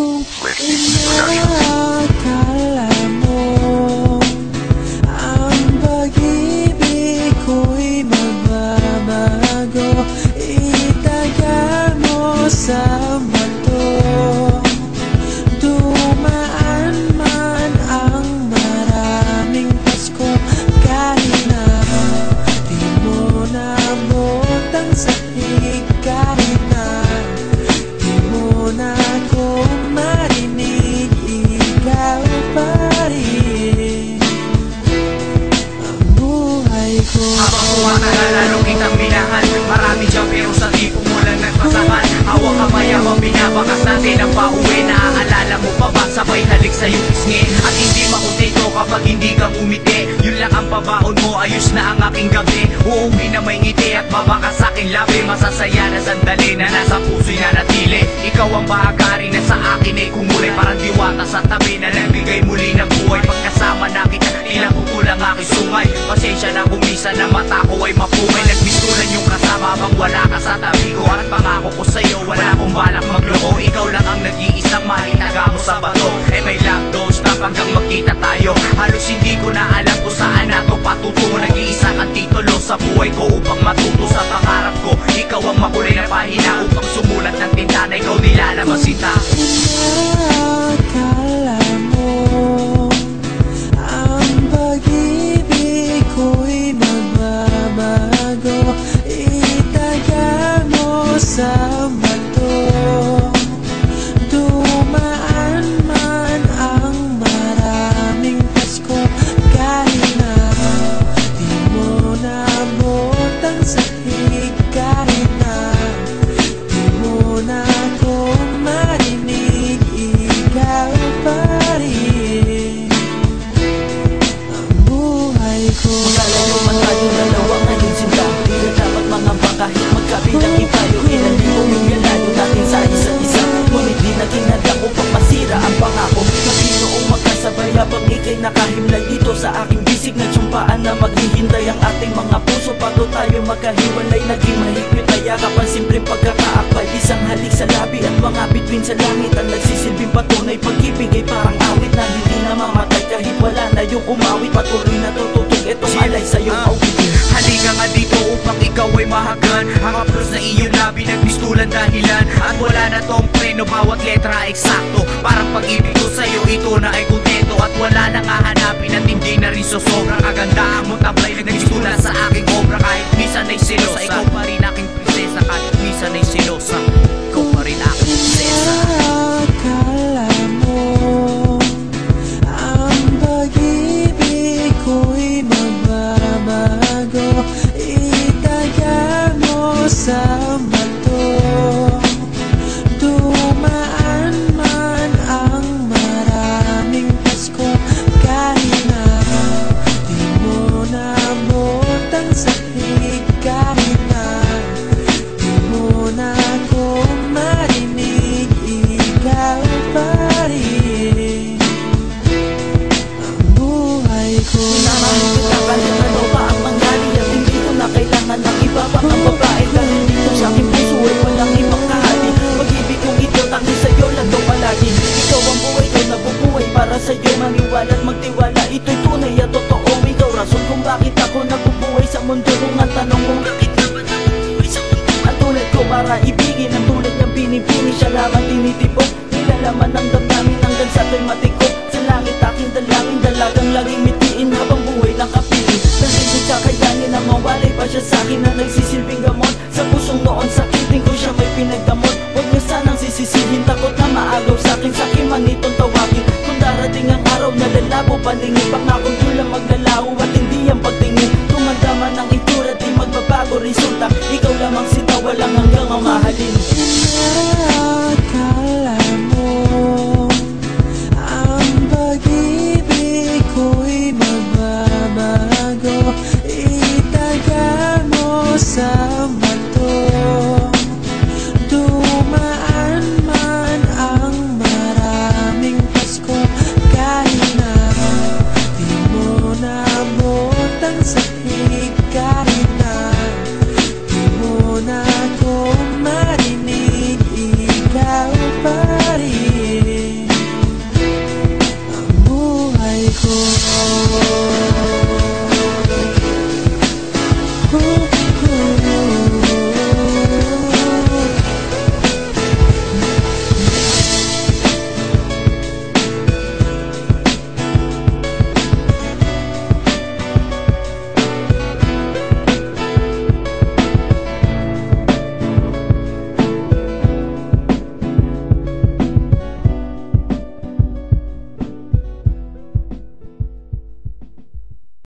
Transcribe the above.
Kung inakala mo ang pag-ibig ko'y magbabago, itaga mo sa bato. Dumaan man ang maraming Pasko, kahit na di mo naabot ang sahig, kahit na di mo na ako marinig, ikaw pa rin ang buhay ko. Habang kumakala, lalo kitang minahan. Marami dyan pero sa tipo mo lang nagpasakan. Hawak kamay habang binabakas natin ang pauwi. Naaalala mo pa ba sabay halik sa'yo pisngi? At hindi makontento kapag hindi ka umiti. Yun lang ang pabaon mo, ayos na ang aking gabi. Uuwi na may ngiti at babakas sa'king labi. Masasaya na sandali na nasa puso'y nanatili. Ikaw ang bahagari na sa akin ay kumulay. Parang diwata sa tabi na nagbigay muli ng buhay. Pagkasama na kita, tila kukulang aking sungay. Pasensya na kung minsan na mata ko ay mapumay. Nagmistulan yung kasama habang wala ka sa tabi ko. At pangako ko sa'yo, wala akong balak magloko. Ikaw lang ang nag-iisang mahitaga mo sa bato. Eh may love don't stop hanggang magkita tayo. Halos hindi ko na alam kung saan nato patutungo. Nag-iisa kang titulo sa buhay ko upang matuto sa pangarap ko. Ikaw ang makulay na pahina upang sumulat ng tinta na ikaw nilalaman sinta. Inakala mo ang pag-ibig ko'y magbabago, itaga mo sa bato. Dumaan man ang maraming Pasko, kahit na di mo naabot ang sahig, kahit na di mo na ako marinig, ikaw pa rin ang buhay ko. Magkalayo man tayo dalawa ngayon sinta, di na dapat mangamba kahit magkabilang ibayo. Ilan din umingalayo natin sa isa't isa, ngunit di naging handa upang masira ang pangako. Naginoong magkasabay habang ika'y nakahimlay dito sa aking bisig na tsumpaan na maghihintay ang ating mga puso bago tayo magkahiwalay. Naging mahigpit na yakap ang simpleng pagkakaakbay, isang halik sa labi at mga bituin sa langit. Ang nagsisilbing patunay pag-ibig ay parang awit na hindi na mamatay kahit wala na yung umawit. Patuloy na tututog itong alay sa iyong awitin. Halika nga dito upang ikaw ay mahagan. Ang aplos na iyong labi nagpistulan dahilan. At wala na tong preno, bawat letra eksakto. Parang pag-ibig ko sa'yo, ito na ay kontento. At wala nang hahanapin at hindi na rin so sobrang kagandahan mo tablay na nagpistulan sa aking obra. Kahit minsan ay silosa, ikaw pa rin aking prinsesa. Kahit minsan ay silosa, ikaw pa rin aking prinsesa. Akala mo ang pag-ibig ko'y magbabago, itaga mo sa bato. Dumaan man ang maraming Pasko, kahit na di mo naabot ang sahig, kahit na di mo na ako marinig, ikaw pa rin ang buhay ko. Minamahal kita kahit ano pa ang mangyari, at hindi ko na kailangan ng iba pang ang babae. Dahil dito sa aking puso ay walang ibang kahali. Pag-ibig kong ito tangi sa'yo lang daw palagi. Ikaw ang buhay ko, nabubuhay para sa'yo. Maniwala at magtiwala, ito'y tunay at totoo. Ikaw rason kung bakit ako nabubuhay sa mundo. Kung ang tanong kung bakit ka ba nabubuhay sa mundo. Ang tulad ko para ibigin, ang tulad niyang pinipini, siya lamang tinitipok. Nilalaman ng damdamin hanggang sa to'y matikok. Sa langit aking dalangin, dalagang laging mitiin habang buhay ng kapiling. Dahil di kakayanin na mawalay pa siya sa'kin na nagsisilbing gamot sa pusong noon sa